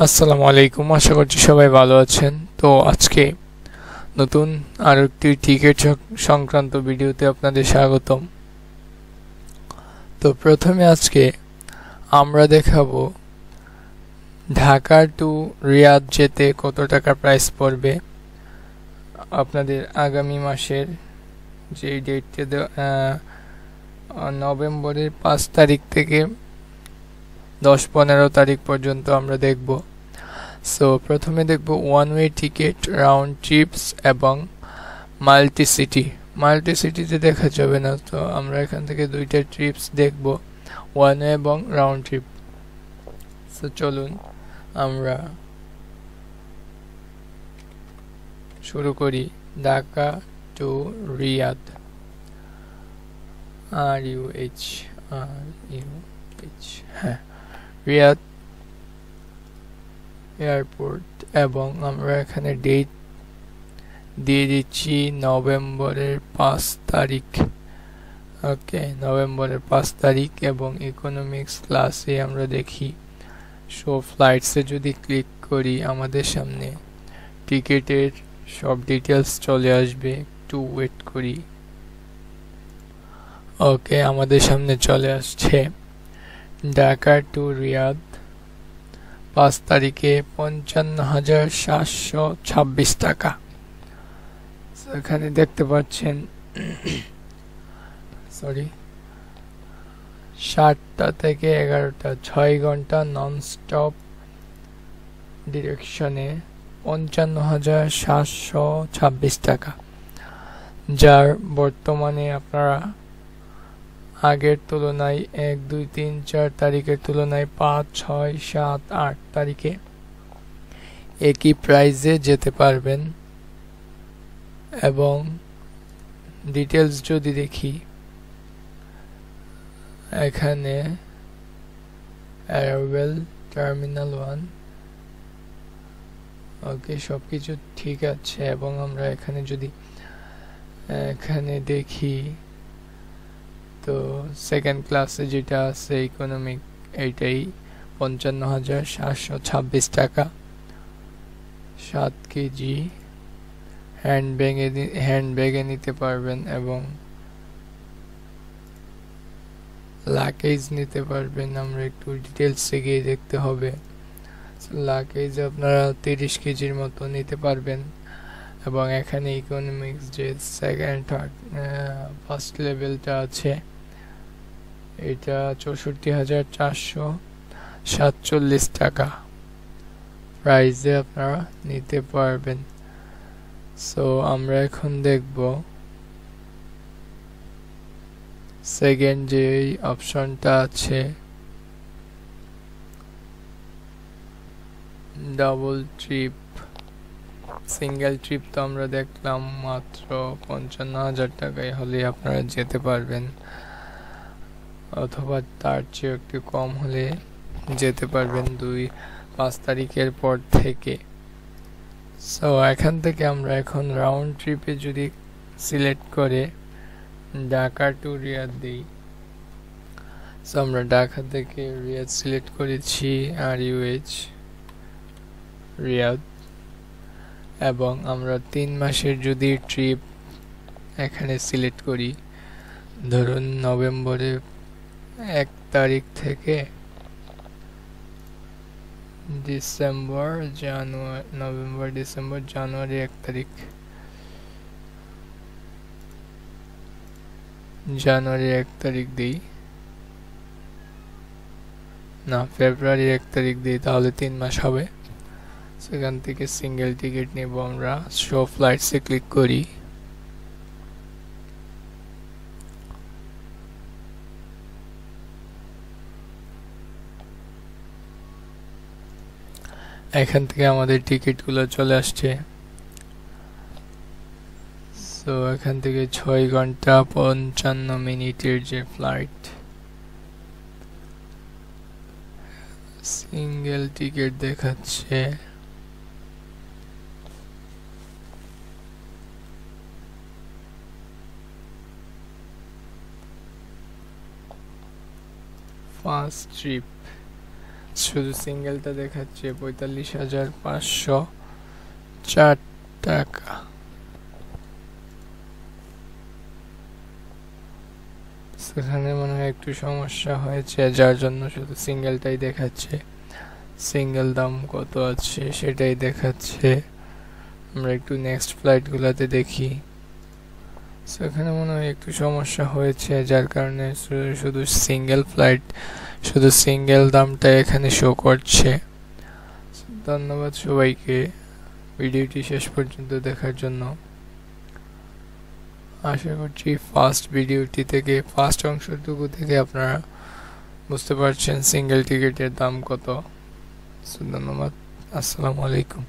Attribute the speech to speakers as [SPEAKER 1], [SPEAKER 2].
[SPEAKER 1] আসসালামু আলাইকুম, আশা করছি সবাই ভালো আছেন। তো আজকে নতুন আরেকটি টিকিট সংক্রান্ত ভিডিওতে আপনাদের স্বাগতম। তো প্রথমে আজকে আমরা দেখাবো ঢাকা টু রিয়াদ যেতে কত টাকা প্রাইস পড়বে। আপনাদের আগামী মাসের যে ডেটটি নভেম্বরের 5 তারিখ থেকে 10-15 তারিখ পর্যন্ত আমরা দেখব। সো প্রথমে দেখব one way ticket, round TRIPS এবং মাল্টি সিটিতে দেখা যাবে না, তো আমরা এখান থেকে দুইটা ট্রিপস দেখব, ওয়ান ওয়ে এবং রাউন্ড ট্রিপ। সো চলুন আমরা শুরু করি। ঢাকা টু রিয়াদ, RUH, হ্যাঁ, রিয়াদ এয়ারপোর্ট, এবং আমরা এখানে ডেট দিয়ে দিচ্ছি নভেম্বরের 5 তারিখ। ওকে, নভেম্বরের 5 তারিখ। এবং ইকোনমিক্স ক্লাসে আমরা দেখি শো ফ্লাইটসে যদি ক্লিক করি আমাদের সামনে টিকিটের সব ডিটেলস চলে আসবে। একটু ওয়েট করি। ওকে, আমাদের সামনে চলে আসছে ঢাকা টু রিয়াদ 5 তারিখে 55,726 টাকা। এখানে দেখতে পাচ্ছেন 7টা থেকে 11টা 6 ঘন্টা নন স্টপ ডিরেকশনে 55,726 টাকা, যার বর্তমানে আপনারা আগের তুলনায় 1, 2, 3, 4 তারিখের তুলনায় 5, 6, 7, 8 তারিখে একই প্রাইজে যেতে পারবেন। এবং ডিটেলস যদি দেখি এখানে অ্যারাইভাল টার্মিনাল 1, ওকে, সবকিছু ঠিক আছে। এবং আমরা এখানে যদি দেখি তো সেকেন্ড ক্লাসে যেটা আছে ইকোনমিক, এইটাই 55,726 টাকা। 7 কেজি হ্যান্ডব্যাগে নিতে পারবেন এবং লাগেজ নিতে পারবেন। আমরা একটু ডিটেলসে গিয়ে দেখতে হবে। লাগেজ আপনারা 30 কেজির মতো নিতে পারবেন। এবং এখানে ইকোনমিক্স যে সেকেন্ড থার্ড ফার্স্ট লেভেলটা আছে এটা 64,447 টাকা প্রাইজে আপনারা নিতে পারবেন। সো আমরা এখন দেখব সেকেন্ড যে অপশনটা আছে ডাবল ট্রিপ। সিঙ্গেল ট্রিপ তো আমরা দেখলাম মাত্র 55,000 টাকায় হলে আপনারা যেতে পারবেন, অথবা তার চেয়ে একটু কম হলে যেতে পারবেন 5 তারিখের পর থেকে। সো এখান থেকে আমরা এখন রাউন্ড ট্রিপে যদি সিলেক্ট করে ঢাকা টু রিয়াদ দিই, সো আমরা ঢাকা থেকে রিয়াদ সিলেক্ট করেছি, RUH রিয়াদ। এবং আমরা 3 মাসের যদি ট্রিপ এখানে সিলেক্ট করি, ধরুন নভেম্বরের 1 তারিখ থেকে নভেম্বর, ডিসেম্বর, জানুয়ারি 1 তারিখ, জানুয়ারি 1 তারিখ দিই না, ফেব্রুয়ারি 1 তারিখ দিই, তাহলে 3 মাস হবে। সেখান থেকে সিঙ্গেল টিকিট নেব আমরা, শো ফ্লাইটসে ক্লিক করি। এখান থেকে আমাদের টিকিটগুলো চলে আসছে। সো এখান থেকে 6 ঘন্টা 55 মিনিটের যে ফ্লাইট, সিঙ্গেল টিকিট দেখাচ্ছে। ফার্স্ট ট্রিপ শুধু সিঙ্গেলটা দেখাচ্ছে 45,504 টাকা। সেখানে মনে হয় একটু সমস্যা হয়েছে, যার জন্য শুধু সিঙ্গেলটাই দেখাচ্ছে। সিঙ্গেল দাম কত আছে সেটাই দেখাচ্ছে। আমরা একটু নেক্সট ফ্লাইটগুলোতে দেখি। সেখানে মনে হয় একটু সমস্যা হয়েছে, যার কারণে শুধু সিঙ্গেল ফ্লাইট, শুধু সিঙ্গেল দামটা এখানে শো করছে। ধন্যবাদ সবাইকে ভিডিওটি শেষ পর্যন্ত দেখার জন্য। আশা করছি ফার্স্ট ভিডিওটি থেকে, ফার্স্ট অংশটুকু থেকে আপনারা বুঝতে পারছেন সিঙ্গেল টিকিটের দাম কত। ধন্যবাদ। আসসালামু আলাইকুম।